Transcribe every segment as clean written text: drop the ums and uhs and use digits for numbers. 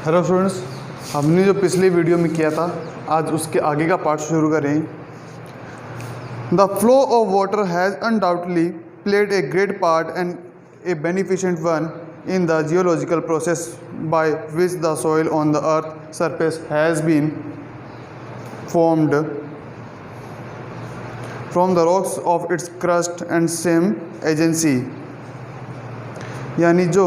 Hello students, हमने जो पिछली वीडियो में किया था आज उसके आगे का पार्ट शुरू करें। The flow of water has undoubtedly played a great part and A beneficent one in the geological process by which the soil on the earth surface has been formed from the rocks of its crust and same agency। यानी जो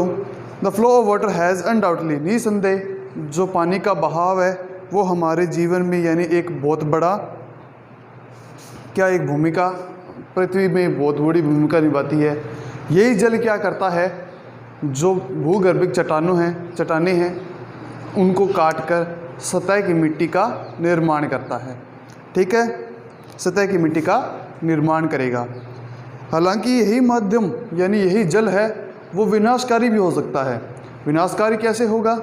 the flow of water has undoubtedly, निसंदेह जो पानी का बहाव है वो हमारे जीवन में यानी एक बहुत बड़ा एक भूमिका, पृथ्वी में बहुत बड़ी भूमिका निभाती है। यही जल क्या करता है, जो भूगर्भिक चट्टानें हैं उनको काट कर सतह की मिट्टी का निर्माण करता है। ठीक है, सतह की मिट्टी का निर्माण करेगा। हालांकि यही माध्यम यानी यही जल है वो विनाशकारी भी हो सकता है। विनाशकारी कैसे होगा?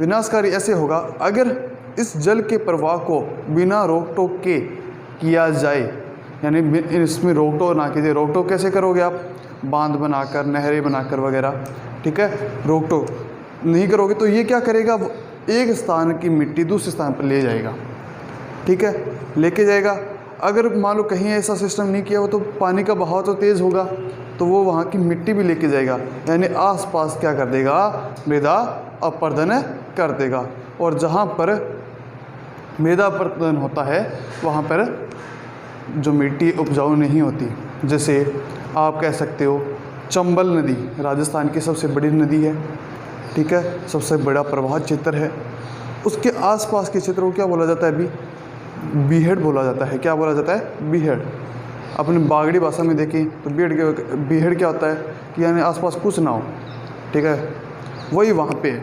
विनाशकारी ऐसे होगा अगर इस जल के प्रवाह को बिना रोक टोक के किया जाए, यानी इसमें रोक टोक ना कीजिए। रोक टोक कैसे करोगे आप? बांध बनाकर, नहरें बनाकर वगैरह। ठीक है, रोक टोक नहीं करोगे तो ये क्या करेगा, वो एक स्थान की मिट्टी दूसरे स्थान पर ले जाएगा। ठीक है, लेके जाएगा। अगर मान लो कहीं ऐसा सिस्टम नहीं किया हो तो पानी का बहाव तो तेज़ होगा तो वो वहाँ की मिट्टी भी लेके जाएगा, यानी आसपास क्या कर देगा, मृदा अपरदन कर देगा। और जहाँ पर मृदा अपरदन होता है वहाँ पर जो मिट्टी उपजाऊ नहीं होती, जैसे आप कह सकते हो चंबल नदी राजस्थान की सबसे बड़ी नदी है। ठीक है, सबसे बड़ा प्रवाह क्षेत्र है। उसके आसपास के क्षेत्र को क्या बोला जाता है? अभी बीहड़ बोला जाता है। क्या बोला जाता है? बीहड़। अपने बागड़ी भाषा में देखें तो बीहड़ क्या होता है कि यानी आसपास कुछ ना हो। ठीक है, वही वहाँ पे है,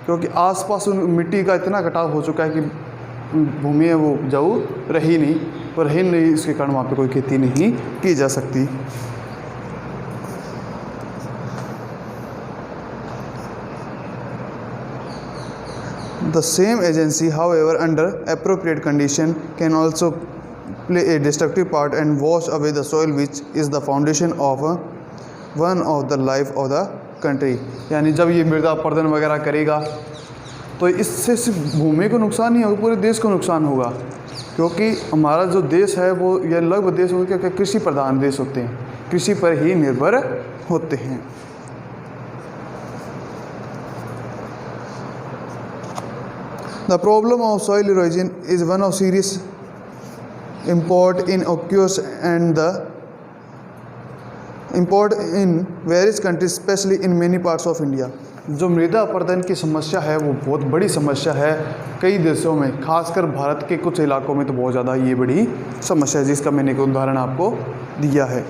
क्योंकि आसपास मिट्टी का इतना कटाव हो चुका है कि भूमि है वो उपजाऊ रही नहीं, और रही नहीं इसके कारण वहाँ पे कोई खेती नहीं की जा सकती। The same agency, however, under appropriate condition, can also play a destructive part and wash away the soil, which is the foundation of one of the life of the country। यानी जब ये मृदा अपरदन वगैरह करेगा तो इससे सिर्फ भूमि को नुकसान नहीं होगा, पूरे देश को नुकसान होगा। क्योंकि हमारा जो देश है वो या लगभग देश होते हैं कृषि प्रधान देश होते हैं, कृषि पर ही निर्भर होते हैं। The problem of soil erosion is one of serious import in occurs and the import in various countries, especially in many parts of India। जो मृदा अपरदन की समस्या है वो बहुत बड़ी समस्या है कई देशों में, खासकर भारत के कुछ इलाकों में तो बहुत ज़्यादा ये बड़ी समस्या है, जिसका मैंने एक उदाहरण आपको दिया है।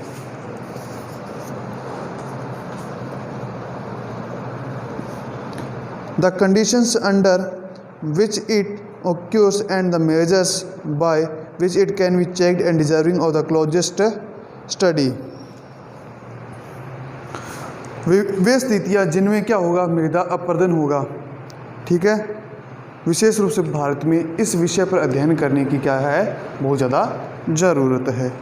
The conditions under which it occurs and the measures by which it can be checked and deserving of the closest study। वे स्थितियाँ जिनमें क्या होगा, मृदा अपरदन होगा। ठीक है, विशेष रूप से भारत में इस विषय पर अध्ययन करने की क्या है, बहुत ज़्यादा ज़रूरत है।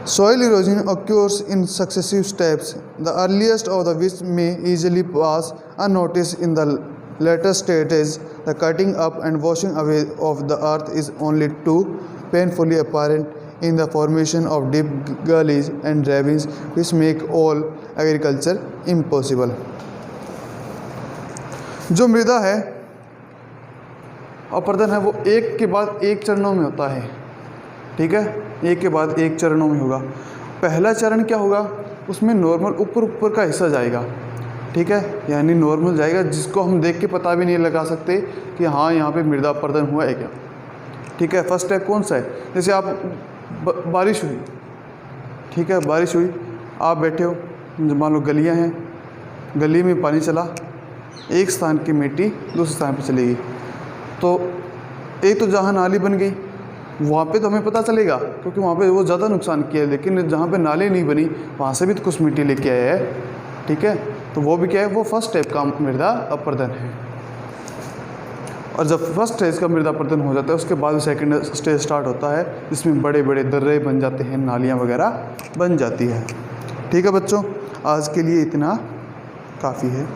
Soil erosion occurs in successive steps, the earliest of the which may easily pass unnoticed. In the later stages, the cutting up and washing away of the earth is only too painfully apparent in the formation of deep gullies and ravines, which make all agriculture impossible। जो मृदा है अपरदन है वो एक के बाद एक चरणों में होता है। ठीक है, एक के बाद एक चरणों में होगा। पहला चरण क्या होगा, उसमें नॉर्मल ऊपर का हिस्सा जाएगा। ठीक है, यानी नॉर्मल जाएगा जिसको हम देख के पता भी नहीं लगा सकते कि हाँ यहाँ पे मृदा अपरदन हुआ है क्या। ठीक है, फर्स्ट स्टेप कौन सा है? जैसे आप बारिश हुई, ठीक है, बारिश हुई, आप बैठे हो, मान लो गलियाँ हैं, गली में पानी चला, एक स्थान की मिट्टी दूसरे स्थान पर चलेगी, तो एक तो जहाँ नाली बन गई वहाँ पे तो हमें पता चलेगा क्योंकि वहाँ पे वो ज़्यादा नुकसान किया है। लेकिन जहाँ पे नाली नहीं बनी वहाँ से भी तो कुछ मिट्टी लेके आया है। ठीक है, तो वो भी क्या है, वो फर्स्ट स्टेप का मृदा अपरदन है। और जब फर्स्ट स्टेज का मृदा अपरदन हो जाता है उसके बाद सेकंड स्टेज स्टार्ट होता है, जिसमें बड़े बड़े दर्रे बन जाते हैं, नालियाँ वगैरह बन जाती है। ठीक है बच्चों, आज के लिए इतना काफ़ी है।